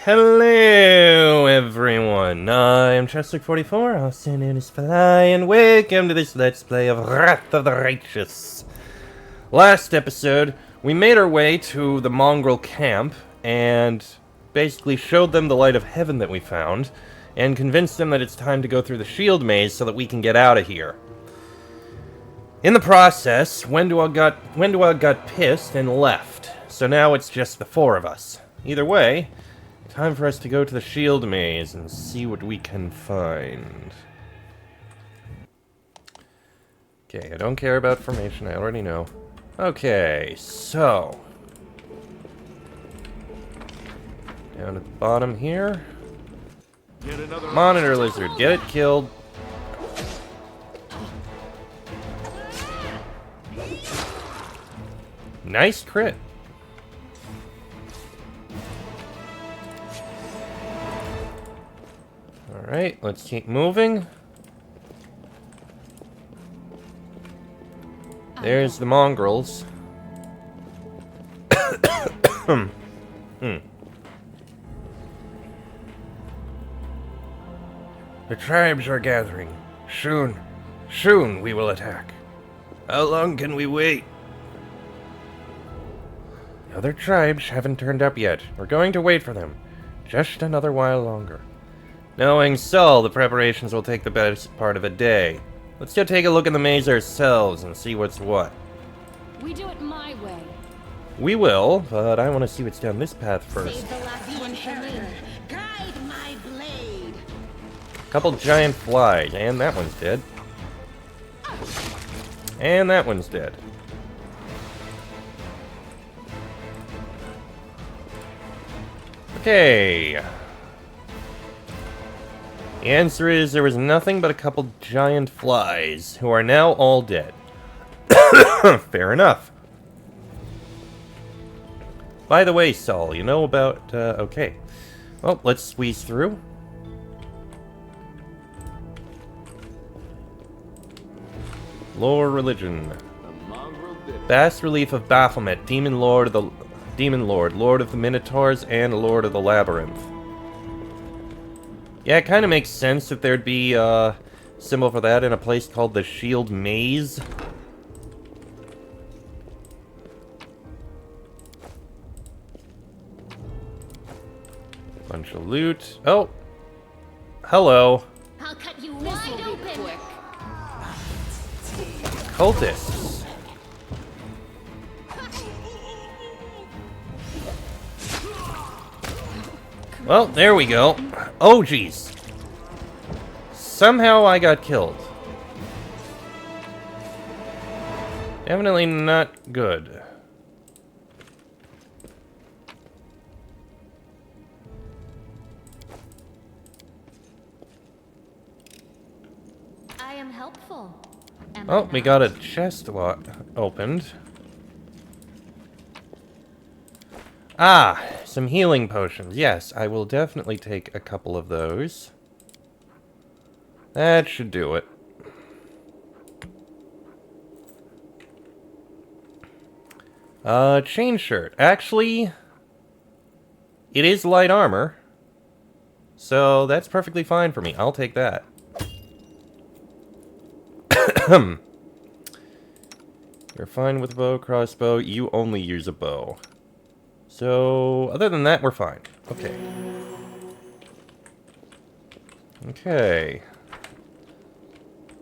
Hello, everyone. I'm Chester44, also known as Fly, and welcome to this Let's Play of Wrath of the Righteous. Last episode, we made our way to the mongrel camp, and basically showed them the light of heaven that we found, and convinced them that it's time to go through the shield maze so that we can get out of here. In the process, Wendell got pissed and left, so now it's just the four of us. Either way, time for us to go to the shield maze and see what we can find. Okay, I don't care about formation, I already know. Okay, so down at the bottom here. Monitor lizard, get it killed. Nice crit. Alright, let's keep moving. There's the mongrels. The tribes are gathering. Soon we will attack. How long can we wait? The other tribes haven't turned up yet. We're going to wait for them. Just another while longer. Knowing Saul, the preparations will take the best part of a day. Let's go take a look in the maze ourselves and see what's what. We do it my way. We will, but I want to see what's down this path first. Save the last one for me. Guide my blade. Couple giant flies, and that one's dead. And that one's dead. Okay. The answer is there was nothing but a couple giant flies, who are now all dead. Fair enough. By the way, Saul, you know about, okay. Well, let's squeeze through. Lore religion. Bas relief of Baphomet, Demon Lord, Lord of the Minotaurs, and Lord of the Labyrinth. Yeah, it kind of makes sense that there'd be a symbol for that in a place called the Shield Maze. Bunch of loot. Oh! Hello. I'll cut you wide open. Quick. Cultists. Well, there we go. Oh, jeez. Somehow I got killed. Definitely not good. I am helpful. Am Oh, I we not? got a chest opened. Ah, some healing potions. Yes, I will definitely take a couple of those. That should do it. Chain shirt. Actually, it is light armor. So that's perfectly fine for me. I'll take that. You're fine with bow, crossbow. You only use a bow. So, other than that, we're fine. Okay. Okay.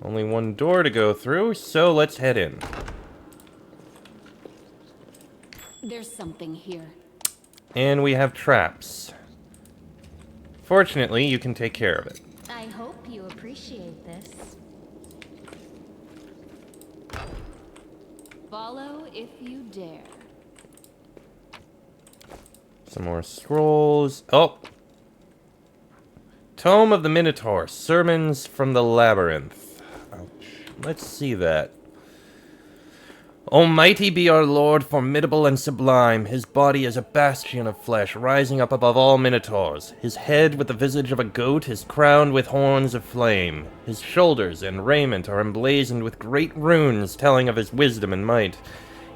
Only one door to go through, so let's head in. There's something here. And we have traps. Fortunately, you can take care of it. I hope you appreciate this. Follow if you dare. Some more scrolls. Oh! Tome of the Minotaur. Sermons from the Labyrinth. Ouch. Let's see that. Almighty be our Lord, formidable and sublime. His body is a bastion of flesh, rising up above all minotaurs. His head with the visage of a goat is crowned with horns of flame. His shoulders and raiment are emblazoned with great runes telling of his wisdom and might.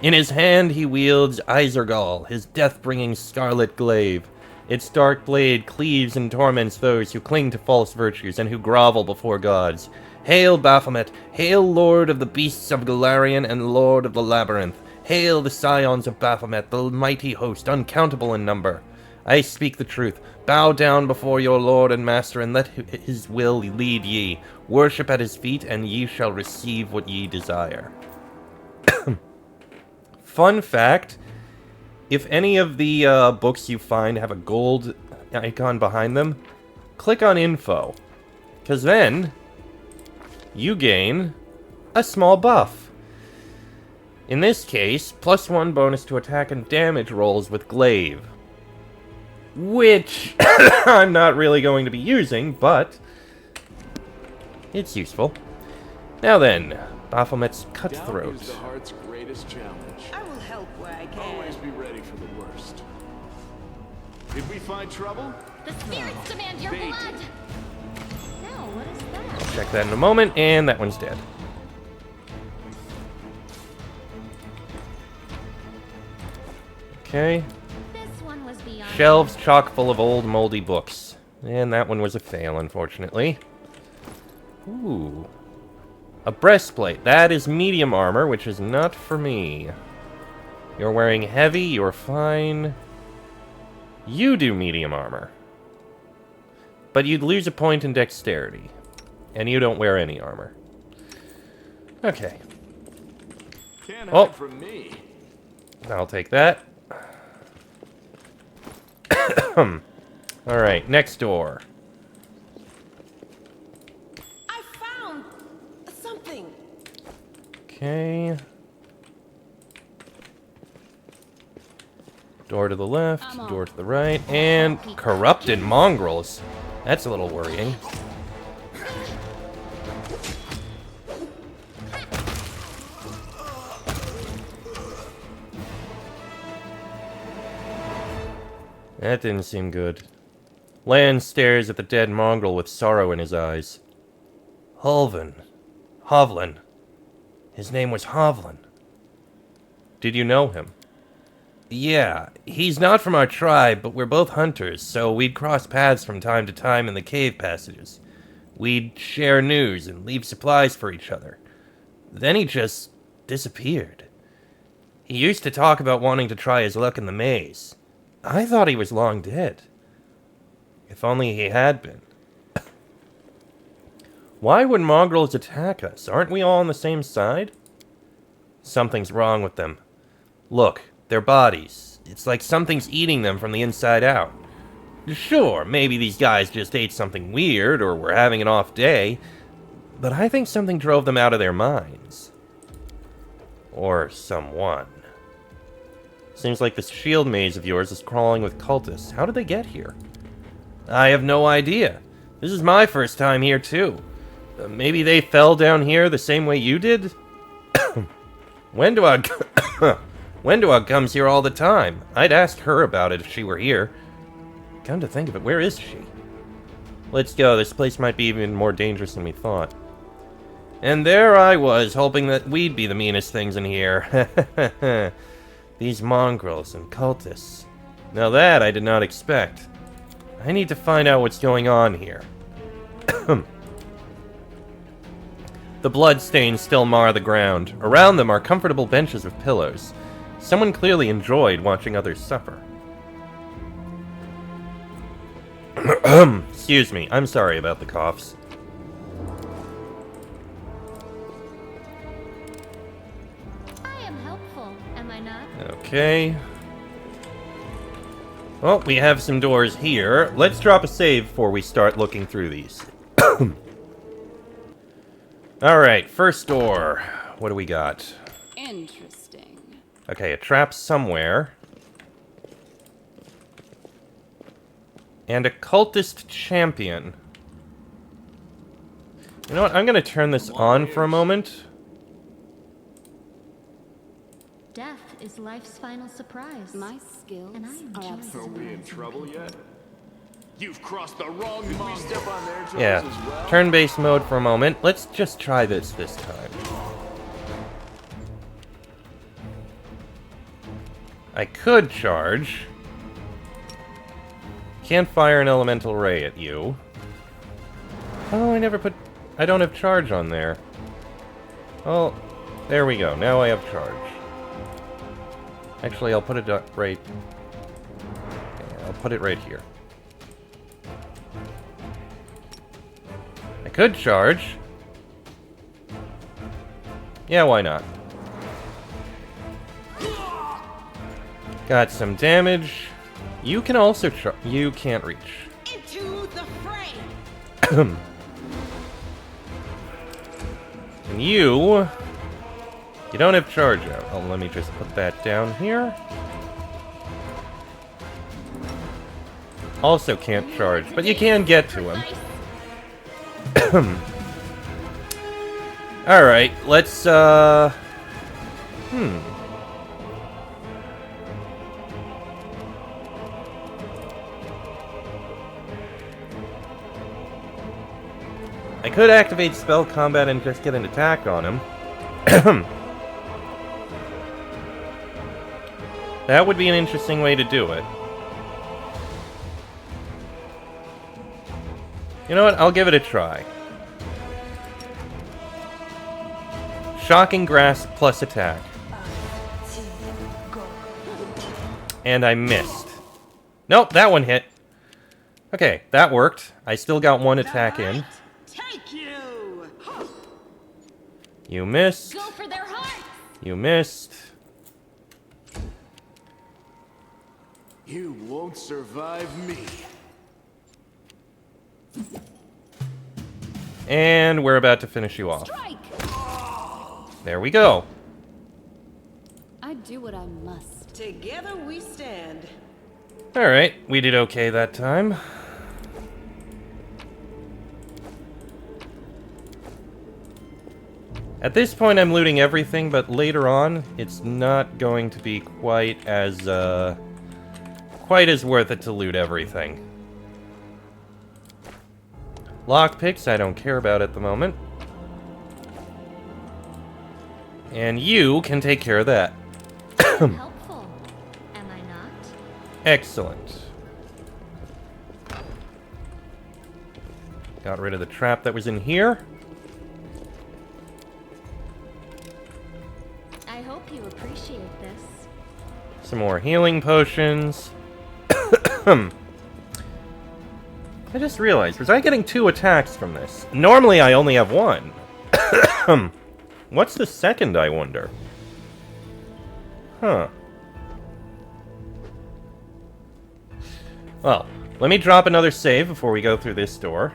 In his hand he wields Isergal, his death-bringing scarlet glaive. Its dark blade cleaves and torments those who cling to false virtues and who grovel before gods. Hail Baphomet! Hail Lord of the Beasts of Golarion and Lord of the Labyrinth! Hail the scions of Baphomet, the mighty host, uncountable in number! I speak the truth. Bow down before your Lord and Master, and let his will lead ye. Worship at his feet, and ye shall receive what ye desire. Fun fact, if any of the books you find have a gold icon behind them, click on info, because then you gain a small buff. In this case, +1 bonus to attack and damage rolls with Glaive, which I'm not really going to be using, but it's useful. Now then, Baphomet's Cutthroat. Doubt is the heart's greatest challenge. I will help where I can. Always be ready for the worst. Did we find trouble? The spirits demand your Bait. blood! No, what is that? Check that in a moment, and that one's dead. Okay. This one was beyond. Shelves chock full of old moldy books. And that one was a fail, unfortunately. Ooh. A breastplate. That is medium armor, which is not for me. You're wearing heavy, you're fine. You do medium armor. But you'd lose a point in dexterity. And you don't wear any armor. Okay. Can't Oh. hide from me. I'll take that. Alright, next door. I found something. Okay. Door to the left, I'm on. door to the right, and corrupted mongrels. That's a little worrying. That didn't seem good. Lan stares at the dead mongrel with sorrow in his eyes. Hovlin. His name was Hovlin. Did you know him? Yeah, he's not from our tribe, but we're both hunters, so we'd cross paths from time to time in the cave passages. We'd share news and leave supplies for each other. Then he just disappeared. He used to talk about wanting to try his luck in the maze. I thought he was long dead. If only he had been. Why would mongrels attack us? Aren't we all on the same side? Something's wrong with them. Look, their bodies. It's like something's eating them from the inside out. Sure, maybe these guys just ate something weird or were having an off day, but I think something drove them out of their minds. Or someone. Seems like this shield maze of yours is crawling with cultists. How did they get here? I have no idea. This is my first time here, too. Maybe they fell down here the same way you did? Wendog comes here all the time. I'd ask her about it if she were here. Come to think of it, where is she? Let's go, this place might be even more dangerous than we thought. And there I was, hoping that we'd be the meanest things in here. These mongrels and cultists. Now that I did not expect. I need to find out what's going on here. The bloodstains still mar the ground. Around them are comfortable benches with pillows. Someone clearly enjoyed watching others suffer. Excuse me, I'm sorry about the coughs. I am helpful, am I not? Okay. Well, we have some doors here. Let's drop a save before we start looking through these. Alright, first door. What do we got? Interesting. Okay, a trap somewhere. And a cultist champion. You know what? I'm gonna turn this on for a moment. Death is life's final surprise. My skills and I enjoy Are we in trouble yet? You've crossed the wrong Did we mongrel. step on their toes Yeah, as well? turn-based mode for a moment. Let's just try this time. I could charge. Can't fire an elemental ray at you. Oh, I don't have charge on there. Oh, there we go. Now I have charge. Actually, I'll put it right... yeah, I'll put it right here. I could charge. Yeah, why not? Got some damage. You can also you can't reach. Into the fray. And you don't have charge out. Oh, let me just put that down here. Also can't charge, but you can get to him. Alright, let's, I could activate spell combat and just get an attack on him. That would be an interesting way to do it. You know what? I'll give it a try. Shocking Grasp plus attack. And I missed. Nope, that one hit. Okay, that worked. I still got one attack in. Take you. You missed. Go for their hearts. You missed. You won't survive me. And we're about to finish you off. Strike. There we go. I do what I must. Together we stand. Alright, we did okay that time. At this point I'm looting everything, but later on it's not going to be quite as worth it to loot everything. Lockpicks I don't care about at the moment. And you can take care of that. Helpful, am I not? Excellent. Got rid of the trap that was in here. I hope you appreciate this. Some more healing potions. I just realized, was I getting 2 attacks from this? Normally I only have 1. What's the second, I wonder? Huh. Well, let me drop another save before we go through this door.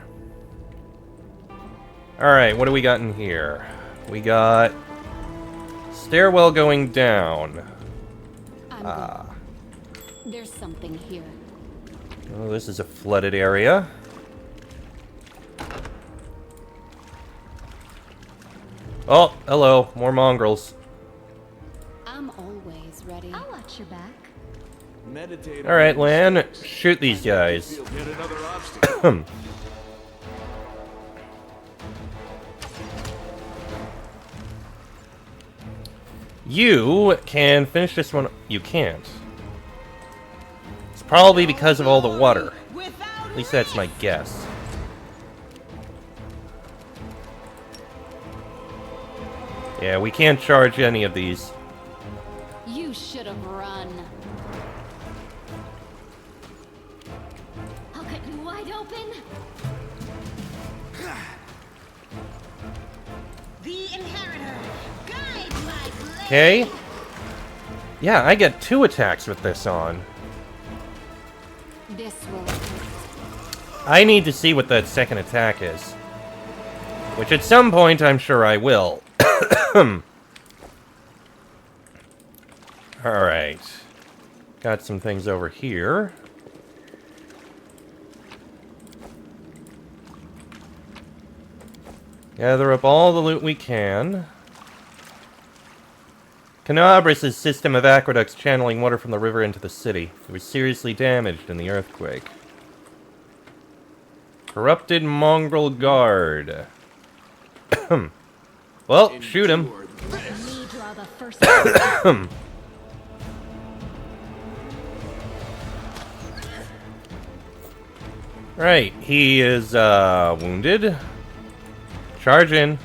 Alright, what do we got in here? We got... stairwell going down. There's something here. Oh, this is a flooded area. Oh, hello. More mongrels. I'm always ready. I'll watch your back. Meditate. Alright, Lan. Shoot these guys. Yet another obstacle. You can finish this one. You can't. It's probably because of all the water. At least that's my guess. Yeah, we can't charge any of these. You should have run. I'll cut you wide open. The inheritor. Guide my blade. Okay. Yeah, I get 2 attacks with this on. This will. I need to see what that second attack is. Which at some point I'm sure I will. Alright. Got some things over here. Gather up all the loot we can. Canabras' system of aqueducts channeling water from the river into the city. It was seriously damaged in the earthquake. Corrupted mongrel guard. Well, shoot him. Me draw the first. Right, he is wounded. Charge in.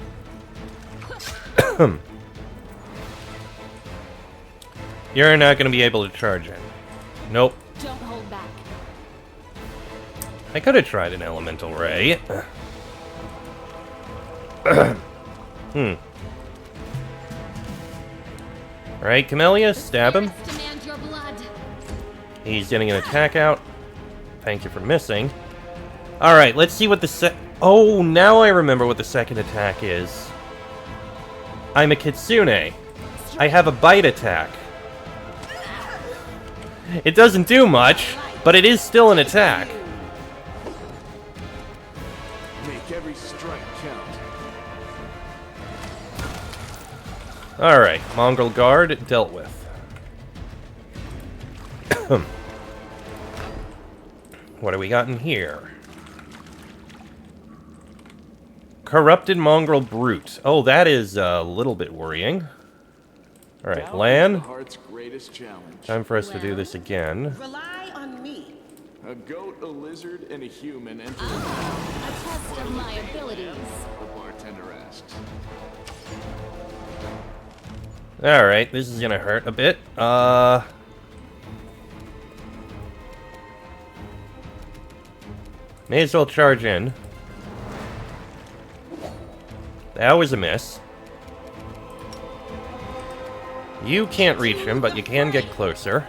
You're not going to be able to charge in. Nope. Don't hold back. I could have tried an elemental ray. Alright, Camellia, stab him. Spirits demand your blood. He's getting an attack out. Thank you for missing. Alright, let's see what the oh, now I remember what the second attack is. I'm a Kitsune. I have a bite attack. It doesn't do much, but it is still an attack. Make every strike count. Alright, Mongrel Guard dealt with. What do we got in here? Corrupted Mongrel Brute. Oh, that is a little bit worrying. Alright, The Lan. heart's greatest challenge. Time for us to do this again. Rely on me. A goat, a lizard, and a human enter. A test of my abilities. The bartender asks. Alright, this is gonna hurt a bit. May as well charge in. That was a miss. You can't reach him, but you can get closer.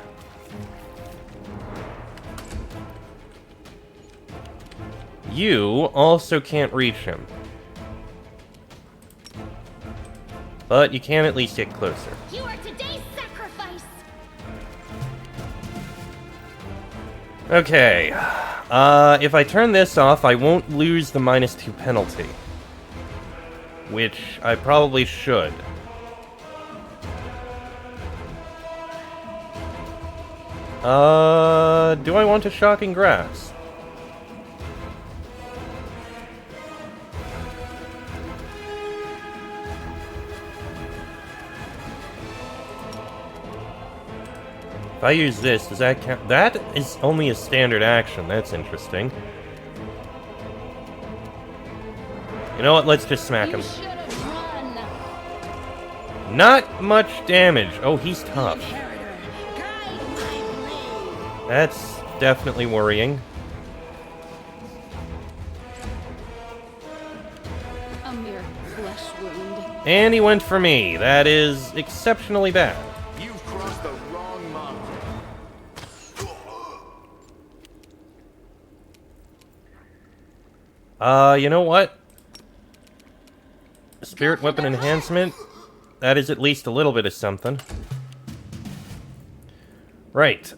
You also can't reach him. But you can at least get closer. You are today's sacrifice. Okay. If I turn this off, I won't lose the -2 penalty. Which I probably should. Do I want a Shocking Grass? If I use this, does that count? That is only a standard action. That's interesting. You know what? Let's just smack him. You should have run. Not much damage. Oh, he's tough. Inheritor, guide my blade. That's definitely worrying. A mere flesh wound. And he went for me. That is exceptionally bad. You've crossed the wrong mountain. You know what? Spirit Weapon Enhancement. That is at least a little bit of something. Right.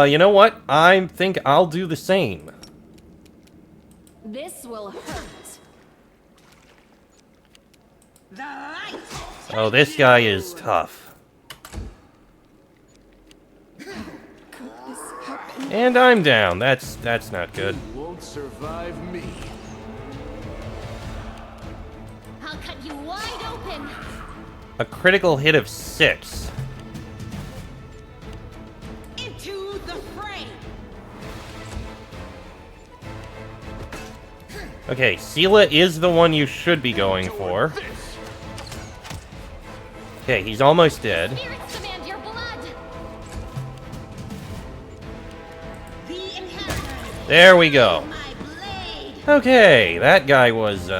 You know what? I think I'll do the same. This will hurt. The light. Oh, this guy is tough. And I'm down. That's not good. Won't survive me. I'll cut you wide open. A critical hit of 6. Into the fray. Okay, Sela is the one you should be going for. Okay, he's almost dead. Spirits demand your blood. The inheritor. There we go. My blade. Okay, that guy was,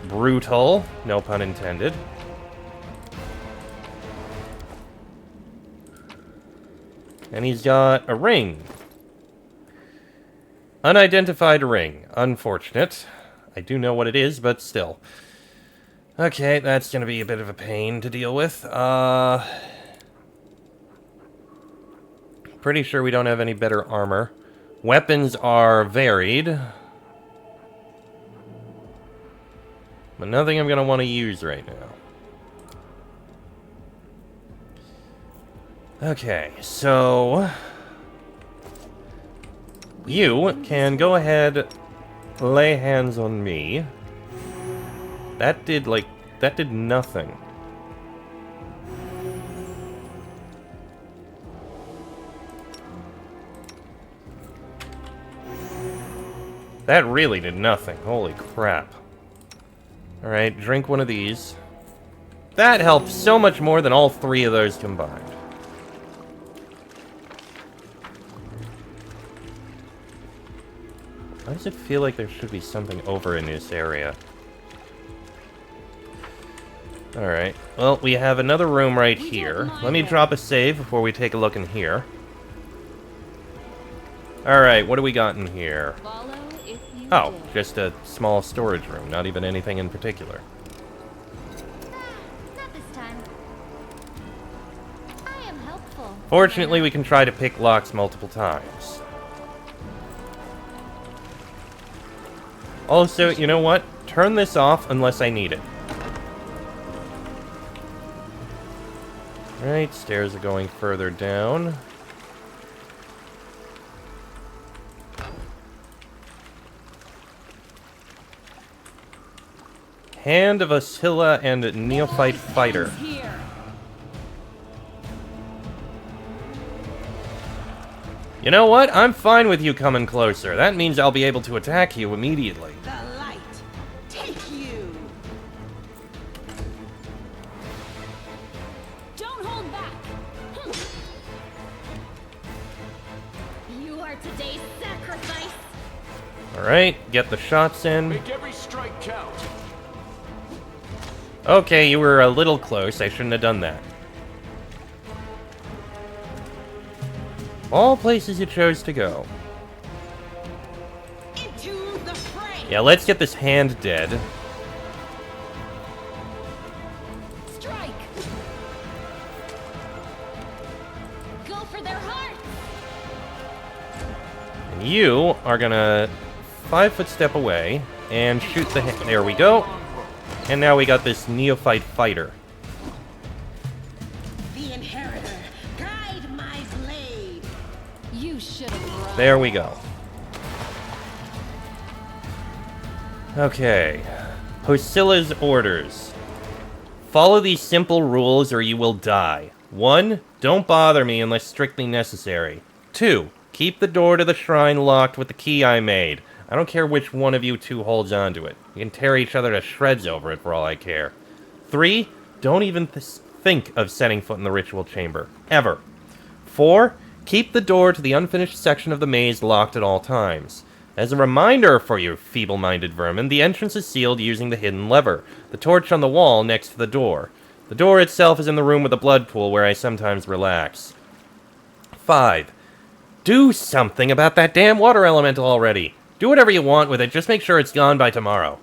brutal. No pun intended. And he's got a ring. Unidentified ring. Unfortunate. I do know what it is, but still. Okay, that's gonna be a bit of a pain to deal with. Pretty sure we don't have any better armor. Weapons are varied. But nothing I'm gonna want to use right now. Okay, so you can go ahead, lay hands on me. That did nothing. That really did nothing. Holy crap. Alright, drink one of these. That helped so much more than all three of those combined. Why does it feel like there should be something over in this area? Alright, well, we have another room right here. Let me drop a save before we take a look in here. Alright, what do we got in here? Follow if you Oh, do. just a small storage room, not even anything in particular. Not this time. I am helpful. Fortunately, we can try to pick locks multiple times. Also, you know what? Turn this off unless I need it. Right, stairs are going further down. Hand of Asilla and Neophyte Fighter. You know what? I'm fine with you coming closer. That means I'll be able to attack you immediately. The light, take you. Don't hold back. You are today's sacrifice. Alright, get the shots in. Make every strike count. Okay, you were a little close. I shouldn't have done that. All places you chose to go. Into the fray. Yeah, let's get this hand dead. Strike. Go for their hearts. And you are gonna 5-foot step away and shoot the hand. There we go. And now we got this Neophyte Fighter. The inheritor, guide my blade. You should have run. There we go. Okay. Hosilla's orders. Follow these simple rules or you will die. 1. Don't bother me unless strictly necessary. 2. Keep the door to the shrine locked with the key I made. I don't care which one of you two holds onto it. You can tear each other to shreds over it for all I care. 3. Don't even think of setting foot in the ritual chamber. Ever. 4. Keep the door to the unfinished section of the maze locked at all times. As a reminder for you feeble-minded vermin, the entrance is sealed using the hidden lever, the torch on the wall next to the door. The door itself is in the room with the blood pool where I sometimes relax. 5. Do something about that damn water elemental already. Do whatever you want with it, just make sure it's gone by tomorrow.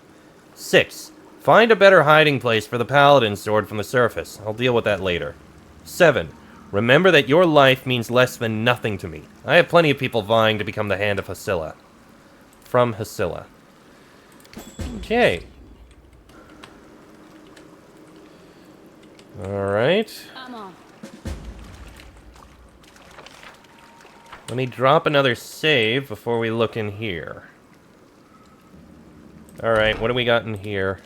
6. Find a better hiding place for the paladin's sword from the surface. I'll deal with that later. 7. Remember that your life means less than nothing to me. I have plenty of people vying to become the Hand of Hosilla. From Hosilla. Okay. Alright. I'm on. Let me drop another save before we look in here. Alright, what do we got in here?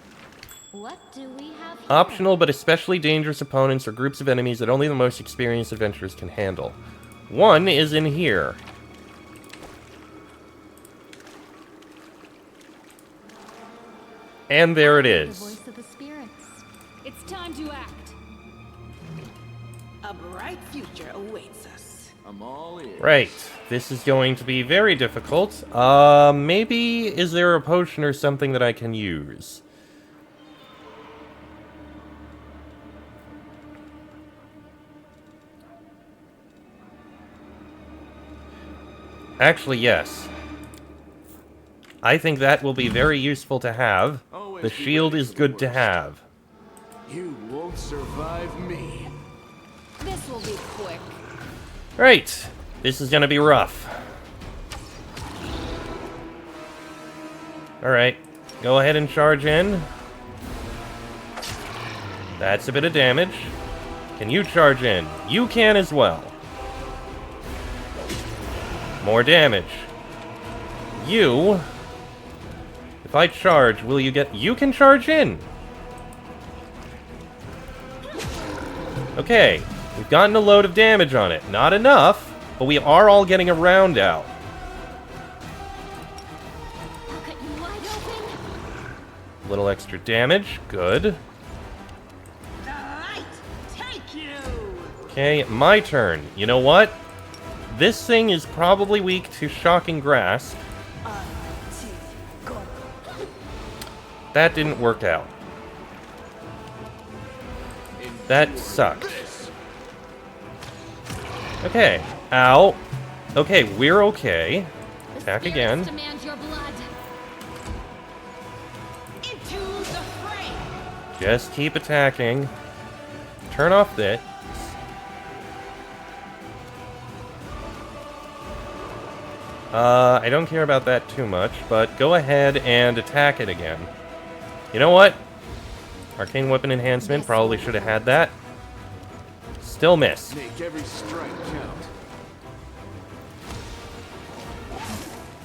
What do we have here? Optional but especially dangerous opponents or groups of enemies that only the most experienced adventurers can handle. One is in here. And there it The is. voice of the spirits. It's time to act. A bright future awaits us. I'm all in. Right. This is going to be very difficult. Maybe is there a potion or something that I can use? Actually, yes. I think that will be very useful to have. The shield is good to have. You won't survive me. This will be quick. Right. This is gonna be rough. Alright. Go ahead and charge in. That's a bit of damage. Can you charge in? You can as well. More damage. You... If I charge, will you get... You can charge in! Okay. We've gotten a load of damage on it. Not enough, but we are all getting a round out. Little extra damage. Good. The light take you. Okay, my turn. You know what? This thing is probably weak to Shocking Grasp. That didn't work out. That sucked. Okay. Ow. Okay, we're okay. Attack again. Demand your blood. Into the fray. Just keep attacking. Turn off this. I don't care about that too much, but go ahead and attack it again. You know what? Arcane Weapon Enhancement, probably should have had that. Still miss. Make every strike count.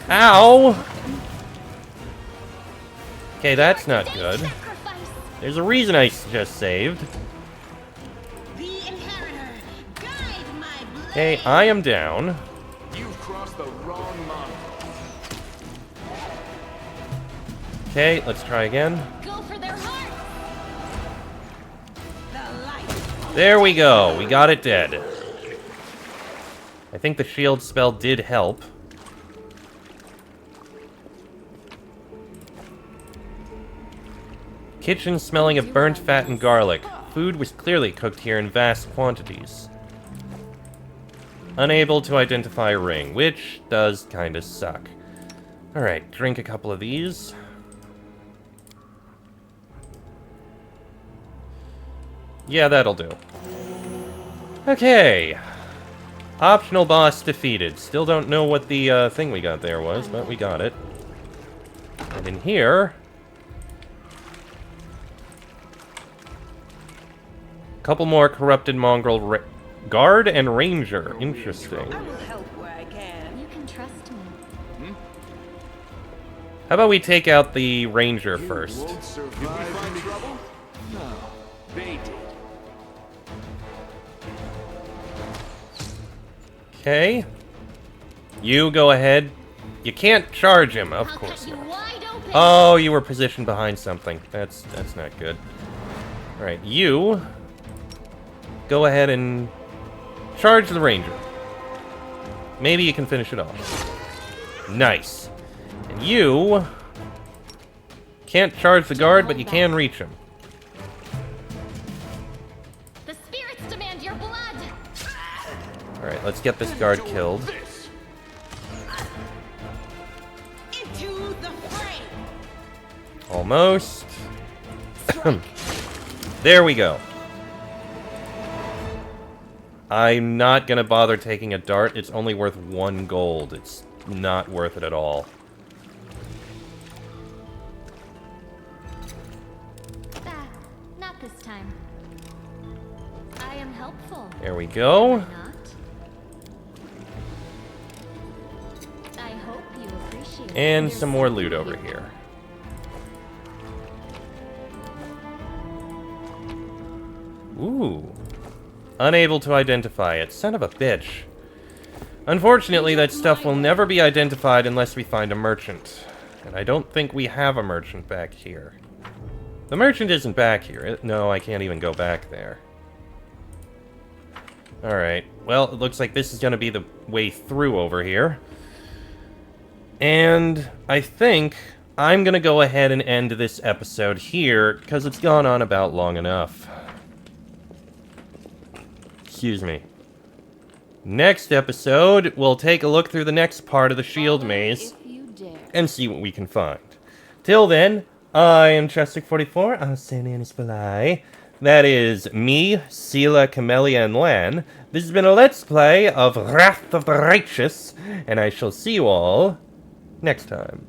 Ow! Okay, that's not good. Sacrifice. There's a reason I just saved. The inheritor. Guide my blade. Okay, I am down. You've crossed the wrong line. Okay, let's try again. Go for their heart. The light. There we go. We got it dead. I think the shield spell did help. Kitchen smelling of burnt fat and garlic. Food was clearly cooked here in vast quantities. Unable to identify a ring, which does kinda suck. Alright, drink a couple of these. Yeah, that'll do. Okay. Optional boss defeated. Still don't know what the thing we got there was, but we got it. And in here... couple more corrupted mongrel guard and ranger. Interesting. I will help where I can. You can trust me. How about we take out the ranger first? Won't survive in trouble? No, they did. Okay. You go ahead. You can't charge him, of I'll course cut you not. wide open. Oh, you were positioned behind something. That's not good. Alright, you go ahead and charge the ranger. Maybe you can finish it off. Nice. And you can't charge the guard, but you can reach him. The spirits demand your blood. Alright, let's get this guard killed. This. Into the fray. Almost. There we go. I'm not gonna bother taking a dart. It's only worth 1 gold. It's not worth it at all. Ah, not this time. I am helpful. There we go. Not. I hope you appreciate And it. some more loot over here. Ooh. Unable to identify it. Son of a bitch. Unfortunately, that stuff will never be identified unless we find a merchant. And I don't think we have a merchant back here. The merchant isn't back here. No, I can't even go back there. Alright. Well, it looks like this is going to be the way through over here. And I think I'm going to go ahead and end this episode here, because it's gone on about long enough. Excuse me. Next episode, we'll take a look through the next part of the shield maze If you dare. and see what we can find. Till then, I am Chestic44, Arsenianus Belai. That is me, Sela, Camellia, and Lan. This has been a Let's Play of Wrath of the Righteous, and I shall see you all next time.